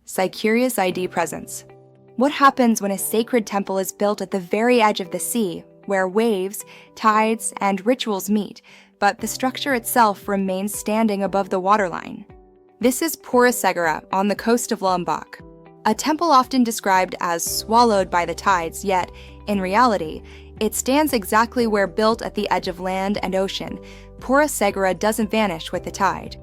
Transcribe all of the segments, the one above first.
SciCuriousID presence. What happens when a sacred temple is built at the very edge of the sea, where waves, tides, and rituals meet, but the structure itself remains standing above the waterline? This is Segara on the coast of Lombok. A temple often described as swallowed by the tides, yet, in reality, it stands exactly where built at the edge of land and ocean. Segara doesn't vanish with the tide.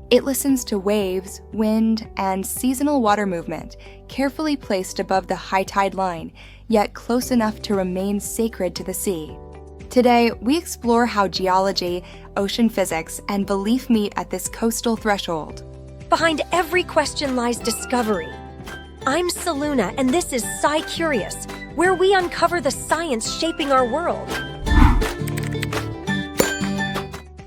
It listens to waves, wind, and seasonal water movement, carefully placed above the high tide line, yet close enough to remain sacred to the sea. Today, we explore how geology, ocean physics, and belief meet at this coastal threshold. Behind every question lies discovery. I'm Saluna, and this is SciCurious, where we uncover the science shaping our world.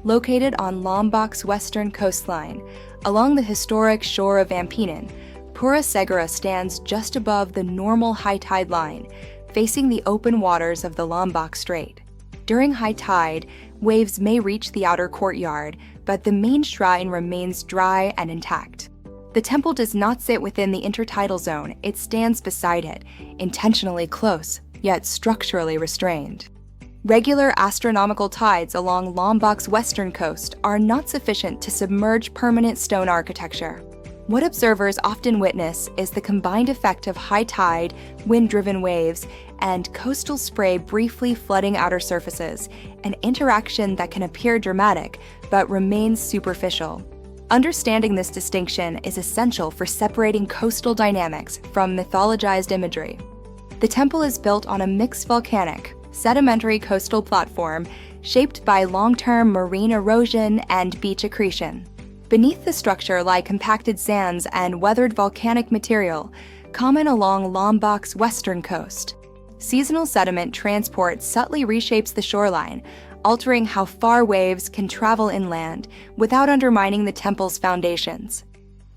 Located on Lombok's western coastline, along the historic shore of Vampinen, Segara stands just above the normal high tide line, facing the open waters of the Lombok Strait. During high tide, waves may reach the outer courtyard, but the main shrine remains dry and intact. The temple does not sit within the intertidal zone, it stands beside it, intentionally close, yet structurally restrained. Regular astronomical tides along Lombok's western coast are not sufficient to submerge permanent stone architecture. What observers often witness is the combined effect of high tide, wind-driven waves, and coastal spray briefly flooding outer surfaces, an interaction that can appear dramatic but remains superficial. Understanding this distinction is essential for separating coastal dynamics from mythologized imagery. The temple is built on a mixed volcanic, sedimentary coastal platform shaped by long-term marine erosion and beach accretion. Beneath the structure lie compacted sands and weathered volcanic material, common along Lombok's western coast. Seasonal sediment transport subtly reshapes the shoreline, altering how far waves can travel inland without undermining the temple's foundations.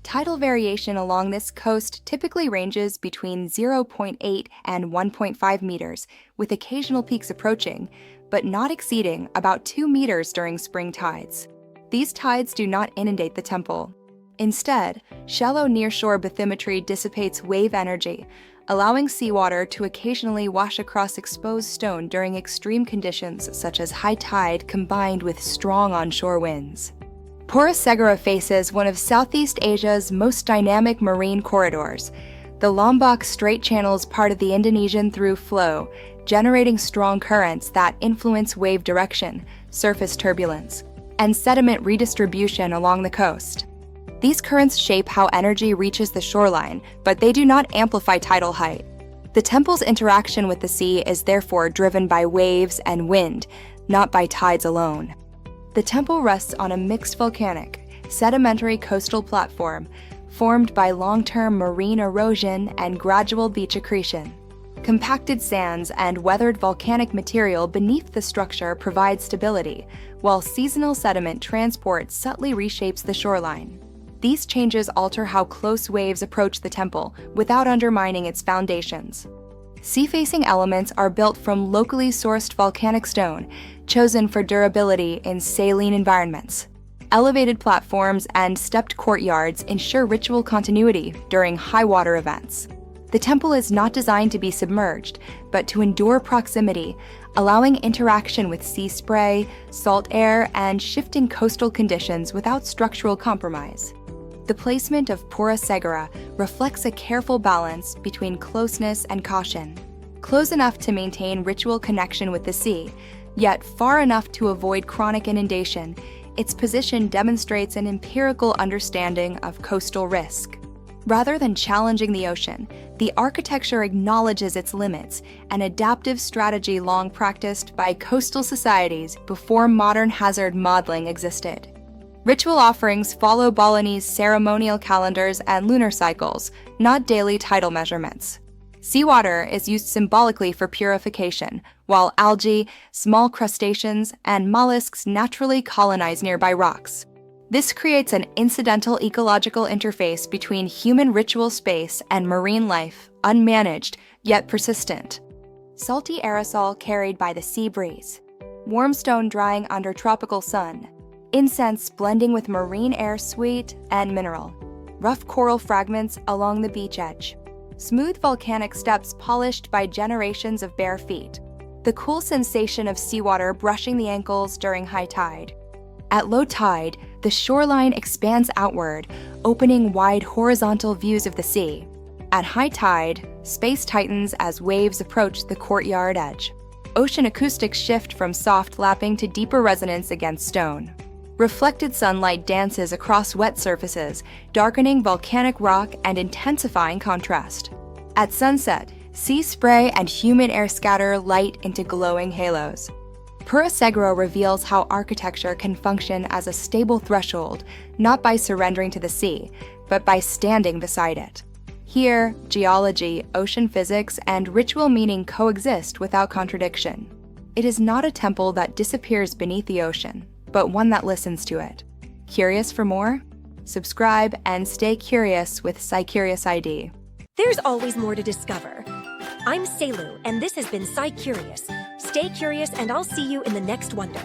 Tidal variation along this coast typically ranges between 0.8 and 1.5 meters, with occasional peaks approaching, but not exceeding about 2 meters during spring tides. These tides do not inundate the temple. Instead, shallow nearshore bathymetry dissipates wave energy, allowing seawater to occasionally wash across exposed stone during extreme conditions such as high tide combined with strong onshore winds. Segara faces one of Southeast Asia's most dynamic marine corridors. The Lombok Strait channels part of the Indonesian through flow, generating strong currents that influence wave direction, surface turbulence, and sediment redistribution along the coast. These currents shape how energy reaches the shoreline, but they do not amplify tidal height. The temple's interaction with the sea is therefore driven by waves and wind, not by tides alone. The temple rests on a mixed volcanic, sedimentary coastal platform formed by long-term marine erosion and gradual beach accretion. Compacted sands and weathered volcanic material beneath the structure provide stability, while seasonal sediment transport subtly reshapes the shoreline. These changes alter how close waves approach the temple without undermining its foundations. Sea-facing elements are built from locally sourced volcanic stone, chosen for durability in saline environments. Elevated platforms and stepped courtyards ensure ritual continuity during high water events. The temple is not designed to be submerged, but to endure proximity, allowing interaction with sea spray, salt air, and shifting coastal conditions without structural compromise. The placement of Segara reflects a careful balance between closeness and caution. Close enough to maintain ritual connection with the sea, yet far enough to avoid chronic inundation, its position demonstrates an empirical understanding of coastal risk. Rather than challenging the ocean, the architecture acknowledges its limits, an adaptive strategy long practiced by coastal societies before modern hazard modeling existed. Ritual offerings follow Balinese ceremonial calendars and lunar cycles, not daily tidal measurements. Seawater is used symbolically for purification, while algae, small crustaceans, and mollusks naturally colonize nearby rocks. This creates an incidental ecological interface between human ritual space and marine life, unmanaged, yet persistent. Salty aerosol carried by the sea breeze. Warm stone drying under tropical sun. Incense blending with marine air sweet and mineral. rough coral fragments along the beach edge. Smooth volcanic steps polished by generations of bare feet. The cool sensation of seawater brushing the ankles during high tide. At low tide, the shoreline expands outward, opening wide horizontal views of the sea. At high tide, space tightens as waves approach the courtyard edge. Ocean acoustics shift from soft lapping to deeper resonance against stone. Reflected sunlight dances across wet surfaces, darkening volcanic rock and intensifying contrast. At sunset, sea spray and humid air scatter light into glowing halos. Pura Segara reveals how architecture can function as a stable threshold, not by surrendering to the sea, but by standing beside it. Here, geology, ocean physics, and ritual meaning coexist without contradiction. It is not a temple that disappears beneath the ocean, but one that listens to it. Curious for more? Subscribe and stay curious with SciCuriousID. There's always more to discover. I'm Selu, and this has been SciCurious. Stay curious, and I'll see you in the next wonder.